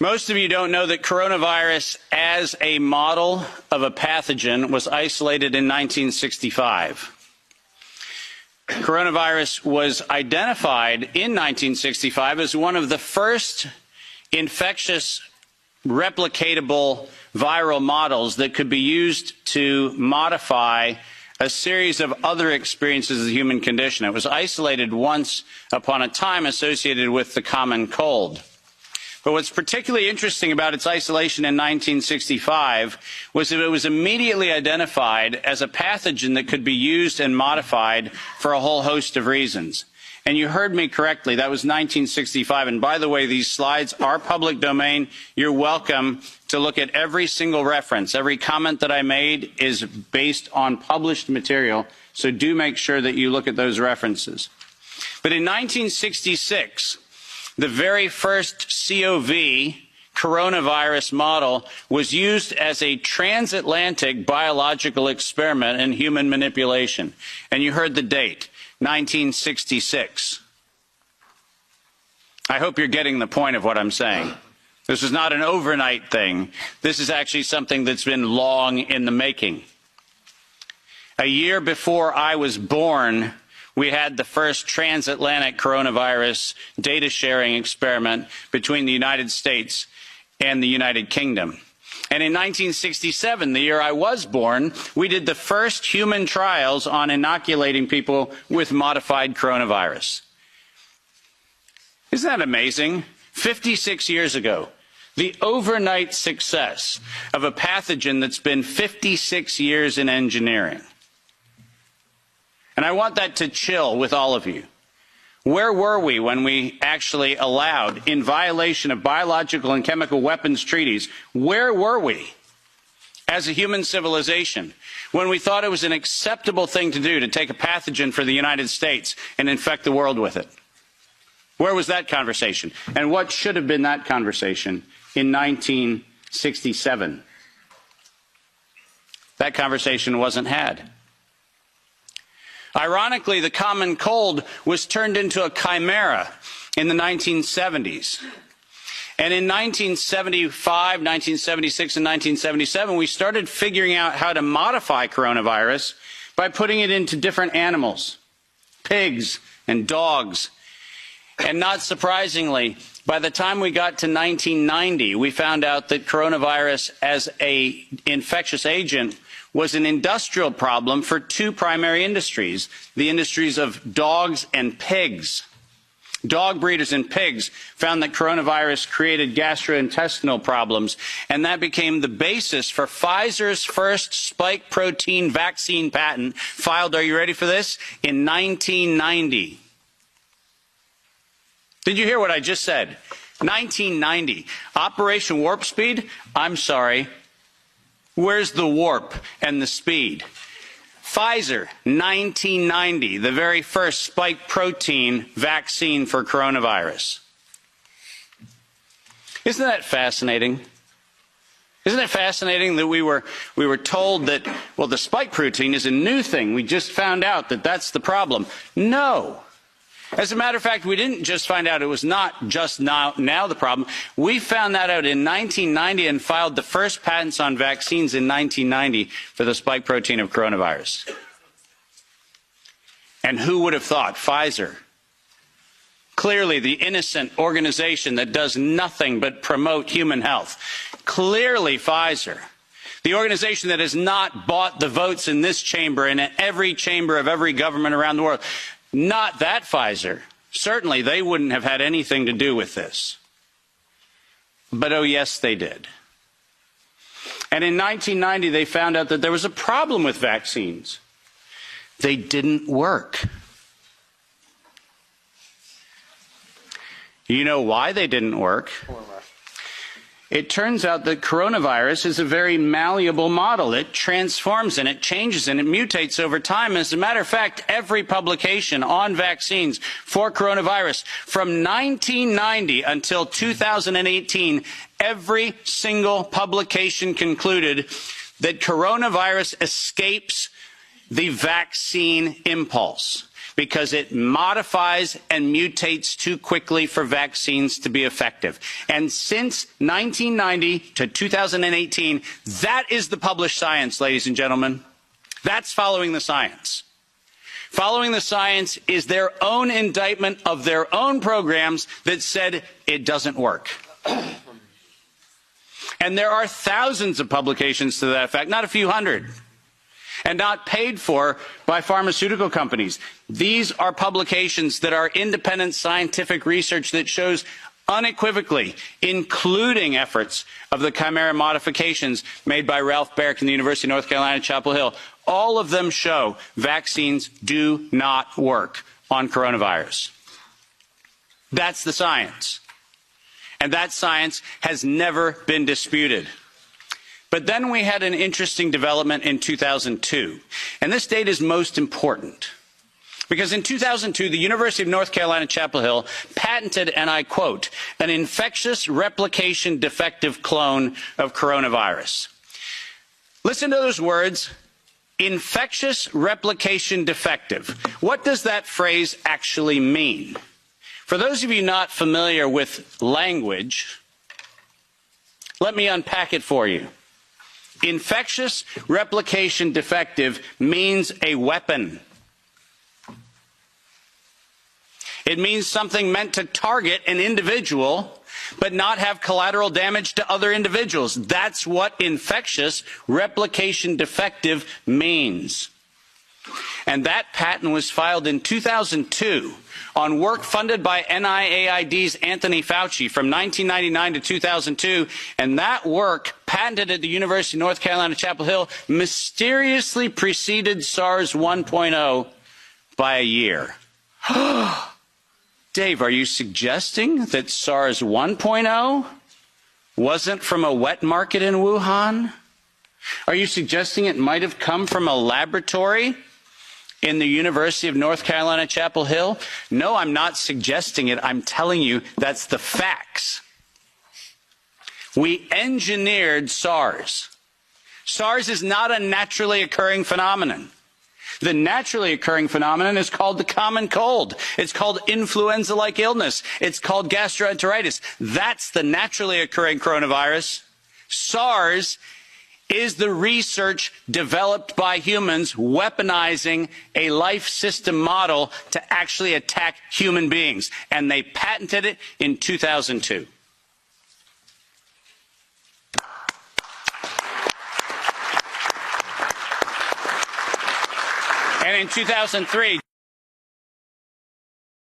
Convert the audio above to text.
Most of you don't know that coronavirus as a model of a pathogen was isolated in 1965. Coronavirus was identified in 1965 as one of the first infectious replicatable viral models that could be used to modify a series of other experiences of the human condition. It was isolated once upon a time associated with the common cold. But what's particularly interesting about its isolation in 1965 was that it was immediately identified as a pathogen that could be used and modified for a whole host of reasons. And you heard me correctly, that was 1965. And by the way, these slides are public domain. You're welcome to look at every single reference. Every comment that I made is based on published material, so do make sure that you look at those references. But in 1966, the very first COV coronavirus model was used as a transatlantic biological experiment in human manipulation. And you heard the date, 1966. I hope you're getting the point of what I'm saying. This is not an overnight thing. This is actually something that's been long in the making. A year before I was born, we had the first transatlantic coronavirus data sharing experiment between the United States and the United Kingdom. And in 1967, the year I was born, we did the first human trials on inoculating people with modified coronavirus. Isn't that amazing? 56 years ago, the overnight success of a pathogen that's been 56 years in engineering. And I want that to chill with all of you. Where were we when we actually allowed, in violation of biological and chemical weapons treaties, where were we as a human civilization when we thought it was an acceptable thing to do to take a pathogen for the United States and infect the world with it? Where was that conversation? And what should have been that conversation in 1967? That conversation wasn't had. Ironically, the common cold was turned into a chimera in the 1970s. And in 1975, 1976, and 1977, we started figuring out how to modify coronavirus by putting it into different animals, pigs and dogs. And not surprisingly, by the time we got to 1990, we found out that coronavirus as an infectious agent was an industrial problem for two primary industries, the industries of dogs and pigs. Dog breeders and pigs found that coronavirus created gastrointestinal problems, and that became the basis for Pfizer's first spike protein vaccine patent, filed, are you ready for this, in 1990. Did you hear what I just said? 1990. Operation Warp Speed? I'm sorry. Where's the warp and the speed? Pfizer, 1990, the very first spike protein vaccine for coronavirus. Isn't that fascinating? Isn't it fascinating that we were told that, well, the spike protein is a new thing. We just found out that that's the problem. No. As a matter of fact, we didn't just find out it was not just now the problem. We found that out in 1990 and filed the first patents on vaccines in 1990 for the spike protein of coronavirus. And who would have thought? Pfizer. Clearly the innocent organization that does nothing but promote human health. Clearly Pfizer. The organization that has not bought the votes in this chamber and in every chamber of every government around the world. Not that Pfizer. Certainly they wouldn't have had anything to do with this. But oh yes, they did. And in 1990 they found out that there was a problem with vaccines. They didn't work. You know why they didn't work? It turns out that coronavirus is a very malleable model. It transforms and it changes and it mutates over time. As a matter of fact, every publication on vaccines for coronavirus from 1990 until 2018, every single publication concluded that coronavirus escapes the vaccine impulse. because it modifies and mutates too quickly for vaccines to be effective. And since 1990 to 2018, that is the published science, ladies and gentlemen. That's following the science. Following the science is their own indictment of their own programs that said it doesn't work. And there are thousands of publications to that effect, not a few hundred, and not paid for by pharmaceutical companies. These are publications that are independent scientific research that shows unequivocally, including efforts of the chimera modifications made by Ralph Baric in the University of North Carolina, Chapel Hill. All of them show vaccines do not work on coronavirus. That's the science. And that science has never been disputed. But then we had an interesting development in 2002. And this date is most important. Because in 2002, the University of North Carolina, Chapel Hill patented, and I quote, an infectious replication defective clone of coronavirus. Listen to those words, infectious replication defective. What does that phrase actually mean? For those of you not familiar with language, let me unpack it for you. Infectious replication defective means a weapon. It means something meant to target an individual, but not have collateral damage to other individuals. That's what infectious replication defective means. And that patent was filed in 2002 on work funded by NIAID's Anthony Fauci from 1999 to 2002. And that work, patented at the University of North Carolina, Chapel Hill, mysteriously preceded SARS 1.0 by a year. Dave, are you suggesting that SARS 1.0 wasn't from a wet market in Wuhan? Are you suggesting it might have come from a laboratory in the University of North Carolina, Chapel Hill? No, I'm not suggesting it. I'm telling you that's the facts. We engineered SARS. SARS is not a naturally occurring phenomenon. The naturally occurring phenomenon is called the common cold. It's called influenza-like illness. It's called gastroenteritis. That's the naturally occurring coronavirus. SARS is the research developed by humans weaponizing a life system model to actually attack human beings. And they patented it in 2002. And in 2003,